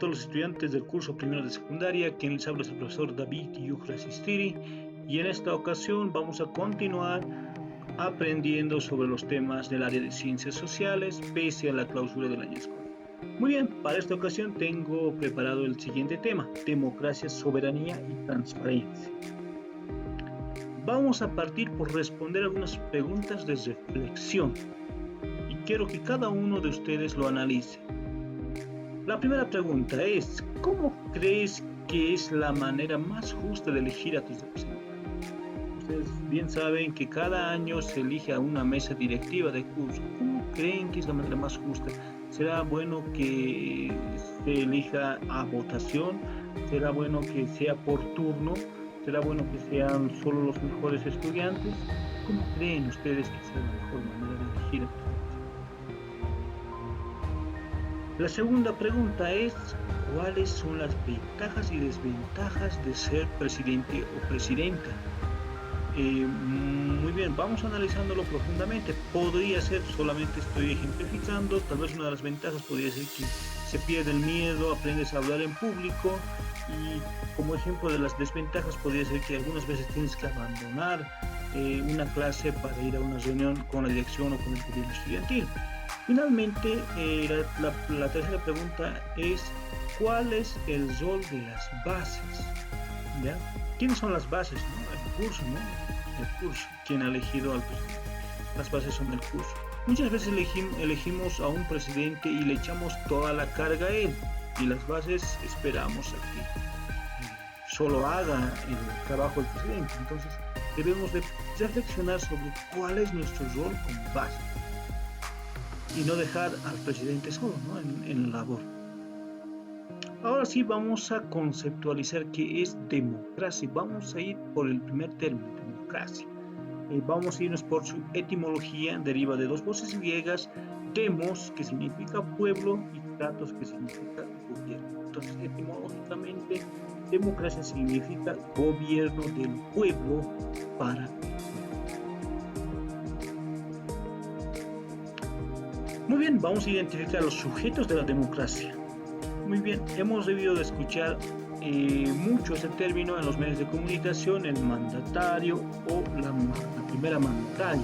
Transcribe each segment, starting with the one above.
todos los estudiantes del curso primero de secundaria. Quien les habla es el profesor David Yuhra Sistiri, y en esta ocasión vamos a continuar aprendiendo sobre los temas del área de ciencias sociales pese a la clausura del año escolar. Muy bien, para esta ocasión tengo preparado el siguiente tema: democracia, soberanía y transparencia. Vamos a partir por responder algunas preguntas de reflexión y quiero que cada uno de ustedes lo analice. La primera pregunta es: ¿cómo crees que es la manera más justa de elegir a tus representantes? Ustedes bien saben que cada año se elige a una mesa directiva de curso. ¿Cómo creen que es la manera más justa? ¿Será bueno que se elija a votación? ¿Será bueno que sea por turno? ¿Será bueno que sean solo los mejores estudiantes? ¿Cómo creen ustedes que sea la mejor manera de elegir a tus representantes? La segunda pregunta es: ¿cuáles son las ventajas y desventajas de ser presidente o presidenta? Muy bien, vamos analizándolo profundamente. Podría ser, solamente estoy ejemplificando, tal vez una de las ventajas podría ser que se pierde el miedo, aprendes a hablar en público, y como ejemplo de las desventajas podría ser que algunas veces tienes que abandonar una clase para ir a una reunión con la dirección o con el gobierno estudiantil. Finalmente, la tercera pregunta es: ¿cuál es el rol de las bases? ¿Ya? ¿Quiénes son las bases? ¿No? El curso, ¿no? El curso, quien ha elegido al presidente. Las bases son del curso. Muchas veces elegimos a un presidente y le echamos toda la carga a él, y las bases esperamos a que solo haga el trabajo del presidente. Entonces debemos de reflexionar sobre cuál es nuestro rol como base y no dejar al presidente solo, ¿no? en la labor. Ahora sí vamos a conceptualizar qué es democracia. Vamos a ir por el primer término, democracia. Vamos a irnos por su etimología. Deriva de dos voces griegas: demos, que significa pueblo, y kratos, que significa gobierno. Entonces, etimológicamente, democracia significa gobierno del pueblo para el pueblo. Muy bien, vamos a identificar los sujetos de la democracia. Muy bien, hemos debido de escuchar mucho ese término en los medios de comunicación: el mandatario o la primera mandataria.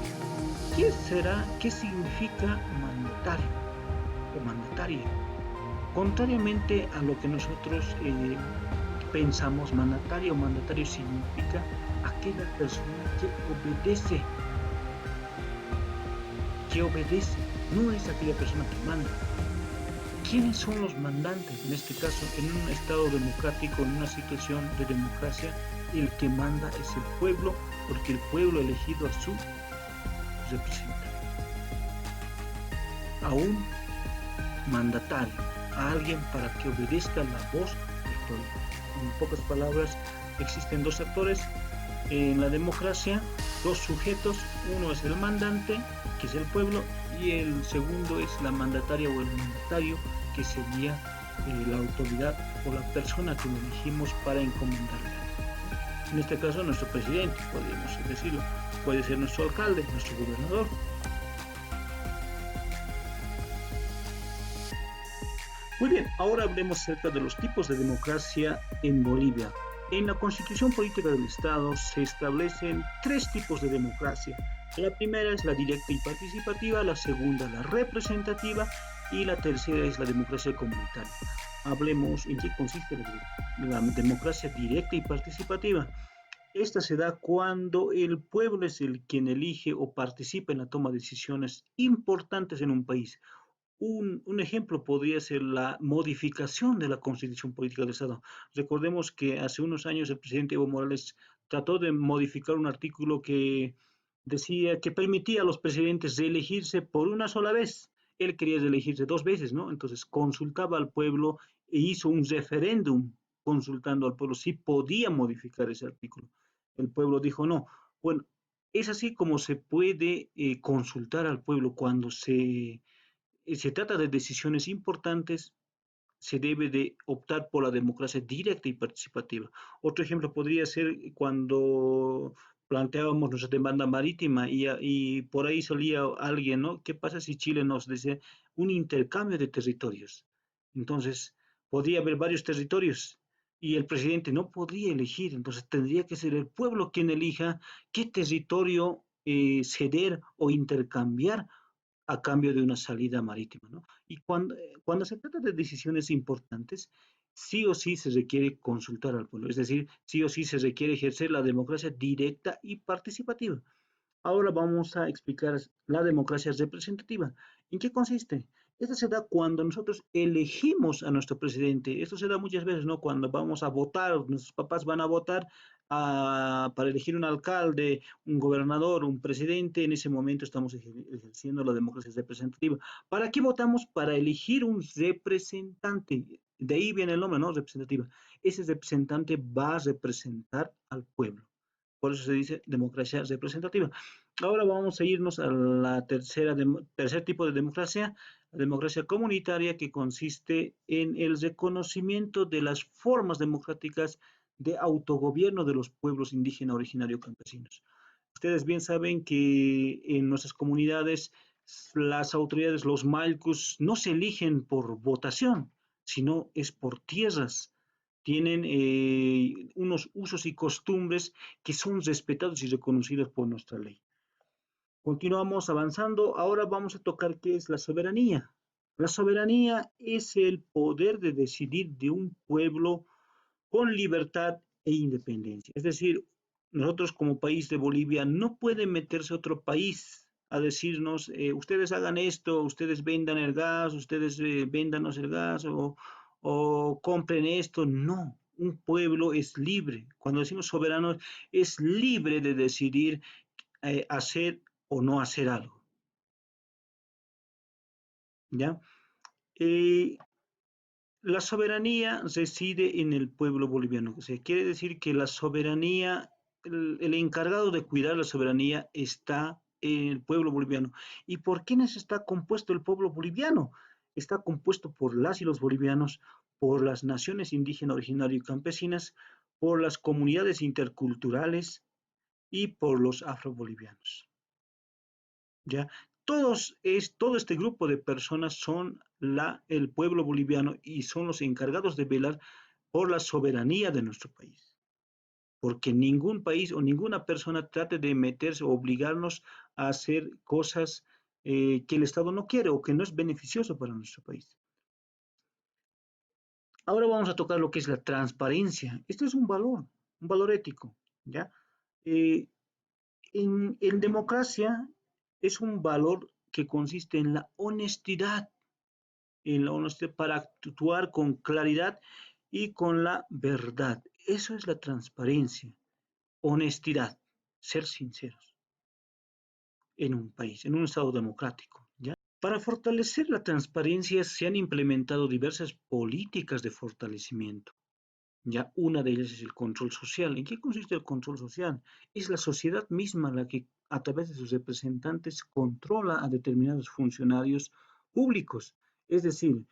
¿Qué significa mandatario o mandataria? Contrariamente a lo que nosotros pensamos, mandatario o mandatario significa aquella persona que obedece, no es aquella persona que manda. ¿Quiénes son los mandantes? En este caso, en un estado democrático, en una situación de democracia, el que manda es el pueblo, porque el pueblo ha elegido a su representante, a un mandatario, a alguien para que obedezca la voz del pueblo. En pocas palabras, existen dos actores en la democracia, dos sujetos: uno es el mandante, que es el pueblo, y el segundo es la mandataria o el mandatario, que sería la autoridad o la persona que elegimos para encomendarle. En este caso, nuestro presidente, podríamos decirlo, puede ser nuestro alcalde, nuestro gobernador. Muy bien, ahora hablemos acerca de los tipos de democracia en Bolivia. En la Constitución Política del Estado se establecen tres tipos de democracia. La primera es la directa y participativa, la segunda la representativa y la tercera es la democracia comunitaria. Hablemos en qué consiste la democracia directa y participativa. Esta se da cuando el pueblo es el quien elige o participa en la toma de decisiones importantes en un país. Un ejemplo podría ser la modificación de la Constitución Política del Estado. Recordemos que hace unos años el presidente Evo Morales trató de modificar un artículo que decía que permitía a los presidentes reelegirse por una sola vez. Él quería reelegirse dos veces, ¿no? Entonces consultaba al pueblo e hizo un referéndum consultando al pueblo si podía modificar ese artículo. El pueblo dijo no. Bueno, es así como se puede consultar al pueblo cuando se trata de decisiones importantes. Se debe de optar por la democracia directa y participativa. Otro ejemplo podría ser cuando planteábamos nuestra demanda marítima y por ahí salía alguien, ¿no? ¿Qué pasa si Chile nos desea un intercambio de territorios? Entonces, podría haber varios territorios y el presidente no podría elegir, entonces tendría que ser el pueblo quien elija qué territorio ceder o intercambiar a cambio de una salida marítima, ¿no? Y cuando se trata de decisiones importantes, sí o sí se requiere consultar al pueblo, es decir, sí o sí se requiere ejercer la democracia directa y participativa. Ahora vamos a explicar la democracia representativa. ¿En qué consiste? Esta se da cuando nosotros elegimos a nuestro presidente. Esto se da muchas veces, ¿no? Cuando vamos a votar, nuestros papás van a votar para elegir un alcalde, un gobernador, un presidente. En ese momento estamos ejerciendo la democracia representativa. ¿Para qué votamos? Para elegir un representante. De ahí viene el nombre, ¿no? Representativa. Ese representante va a representar al pueblo. Por eso se dice democracia representativa. Ahora vamos a irnos a la tercer tipo de democracia, la democracia comunitaria, que consiste en el reconocimiento de las formas democráticas de autogobierno de los pueblos indígenas originarios campesinos. Ustedes bien saben que en nuestras comunidades las autoridades, los malcus, no se eligen por votación, sino es por tierras. Tienen unos usos y costumbres que son respetados y reconocidos por nuestra ley. Continuamos avanzando. Ahora vamos a tocar qué es la soberanía. La soberanía es el poder de decidir de un pueblo con libertad e independencia. Es decir, nosotros como país de Bolivia no puede meterse otro país a decirnos, ustedes hagan esto, ustedes vendan el gas, ustedes véndanos el gas o compren esto. No, un pueblo es libre. Cuando decimos soberano, es libre de decidir hacer o no hacer algo. ¿Ya? Eh, La soberanía reside en el pueblo boliviano. O sea, quiere decir que la soberanía, el encargado de cuidar la soberanía está en el pueblo boliviano. ¿Y por quiénes está compuesto el pueblo boliviano? Está compuesto por las y los bolivianos, por las naciones indígenas originarias y campesinas, por las comunidades interculturales y por los afrobolivianos. ¿Ya? Todo este grupo de personas son el pueblo boliviano y son los encargados de velar por la soberanía de nuestro país. Porque ningún país o ninguna persona trate de meterse o obligarnos a hacer cosas que el Estado no quiere o que no es beneficioso para nuestro país. Ahora vamos a tocar lo que es la transparencia. Esto es un valor ético, ¿ya? Eh, en democracia es un valor que consiste en la honestidad para actuar con claridad y con la verdad. Eso es la transparencia, honestidad, ser sinceros en un país, en un Estado democrático, ¿ya? Para fortalecer la transparencia se han implementado diversas políticas de fortalecimiento. Ya una de ellas es el control social. ¿En qué consiste el control social? Es la sociedad misma la que a través de sus representantes controla a determinados funcionarios públicos. Es decir,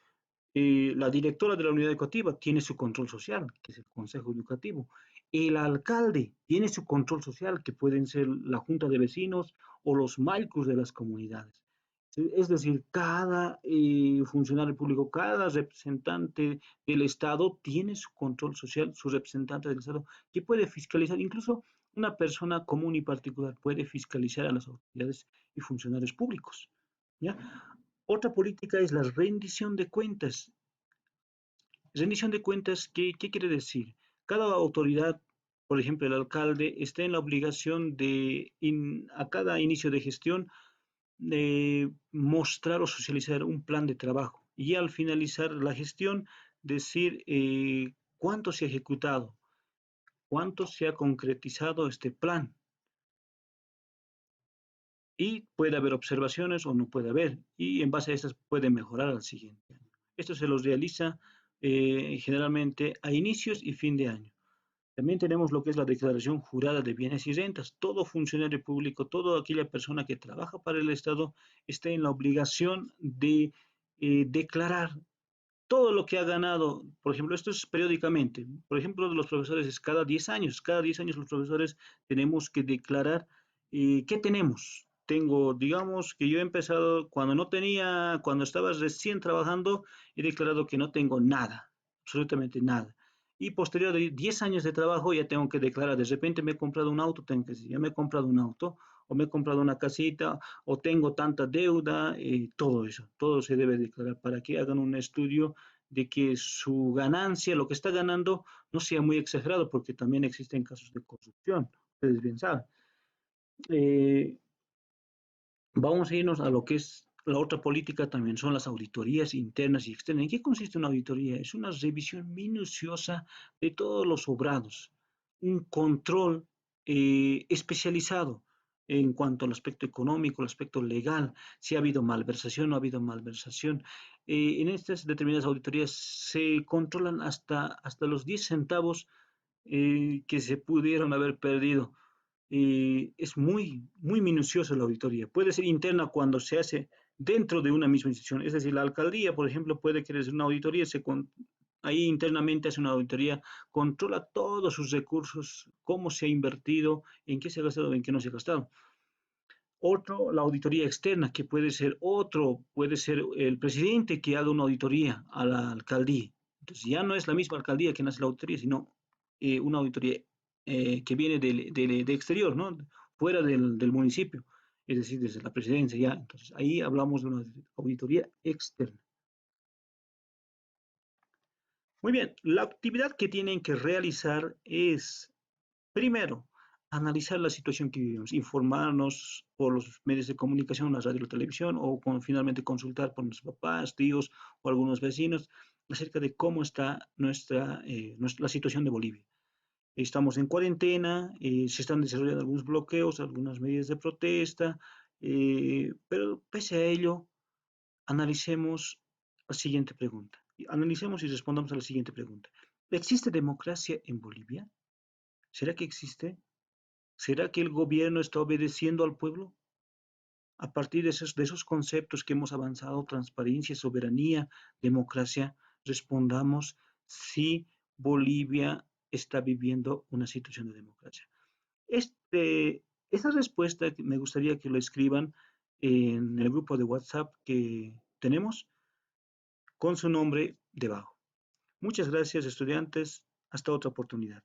la directora de la unidad educativa tiene su control social, que es el consejo educativo. El alcalde tiene su control social, que pueden ser la junta de vecinos o los malcos de las comunidades. ¿Sí? Es decir, cada funcionario público, cada representante del Estado tiene su control social, su representante del Estado, que puede fiscalizar, incluso una persona común y particular puede fiscalizar a las autoridades y funcionarios públicos. ¿Ya? Otra política es la rendición de cuentas. Rendición de cuentas, ¿qué quiere decir? Cada autoridad, por ejemplo, el alcalde, está en la obligación de, a cada inicio de gestión, de mostrar o socializar un plan de trabajo y al finalizar la gestión decir cuánto se ha ejecutado, cuánto se ha concretizado este plan y puede haber observaciones o no puede haber y en base a estas puede mejorar al siguiente año. Esto se los realiza generalmente a inicios y fin de año. También tenemos lo que es la declaración jurada de bienes y rentas. Todo funcionario público, toda aquella persona que trabaja para el Estado está en la obligación de declarar todo lo que ha ganado. Por ejemplo, esto es periódicamente. Por ejemplo, de los profesores es cada 10 años. Cada 10 años los profesores tenemos que declarar qué tenemos. Tengo, digamos que yo he empezado cuando no tenía, cuando estaba recién trabajando, he declarado que no tengo nada. absolutamente nada. Y posterior de 10 años de trabajo ya tengo que declarar, de repente me he comprado un auto, tengo que decir, ya me he comprado un auto, o me he comprado una casita, o tengo tanta deuda, todo eso, todo se debe declarar para que hagan un estudio de que su ganancia, lo que está ganando, no sea muy exagerado, porque también existen casos de corrupción, ustedes bien saben. Eh, Vamos a irnos a lo que es la otra política también, son las auditorías internas y externas. ¿En qué consiste una auditoría? Es una revisión minuciosa de todos los obrados, un control especializado en cuanto al aspecto económico, el aspecto legal, si ha habido malversación o no ha habido malversación. En estas determinadas auditorías se controlan hasta los 10 centavos que se pudieron haber perdido. Es muy minuciosa la auditoría. Puede ser interna cuando se hace dentro de una misma institución. Es decir, la alcaldía, por ejemplo, puede querer hacer una auditoría, ahí internamente hace una auditoría, controla todos sus recursos, cómo se ha invertido, en qué se ha gastado, en qué no se ha gastado. Otro, la auditoría externa, que puede ser otro, puede ser el presidente que haga una auditoría a la alcaldía. Entonces ya no es la misma alcaldía quien hace la auditoría, sino una auditoría que viene de exterior, ¿no? Fuera del municipio, es decir, desde la presidencia ya. Entonces ahí hablamos de una auditoría externa. Muy bien, la actividad que tienen que realizar es, primero, analizar la situación que vivimos, informarnos por los medios de comunicación, la radio, la televisión, o finalmente consultar por nuestros papás, tíos o algunos vecinos acerca de cómo está la situación de Bolivia. Estamos en cuarentena, se están desarrollando algunos bloqueos, algunas medidas de protesta, pero pese a ello, analicemos la siguiente pregunta. Analicemos y respondamos a la siguiente pregunta. ¿Existe democracia en Bolivia? ¿Será que existe? ¿Será que el gobierno está obedeciendo al pueblo? A partir de esos conceptos que hemos avanzado, transparencia, soberanía, democracia, respondamos si Bolivia está viviendo una situación de democracia. Esa respuesta me gustaría que lo escriban en el grupo de WhatsApp que tenemos con su nombre debajo. Muchas gracias, estudiantes. Hasta otra oportunidad.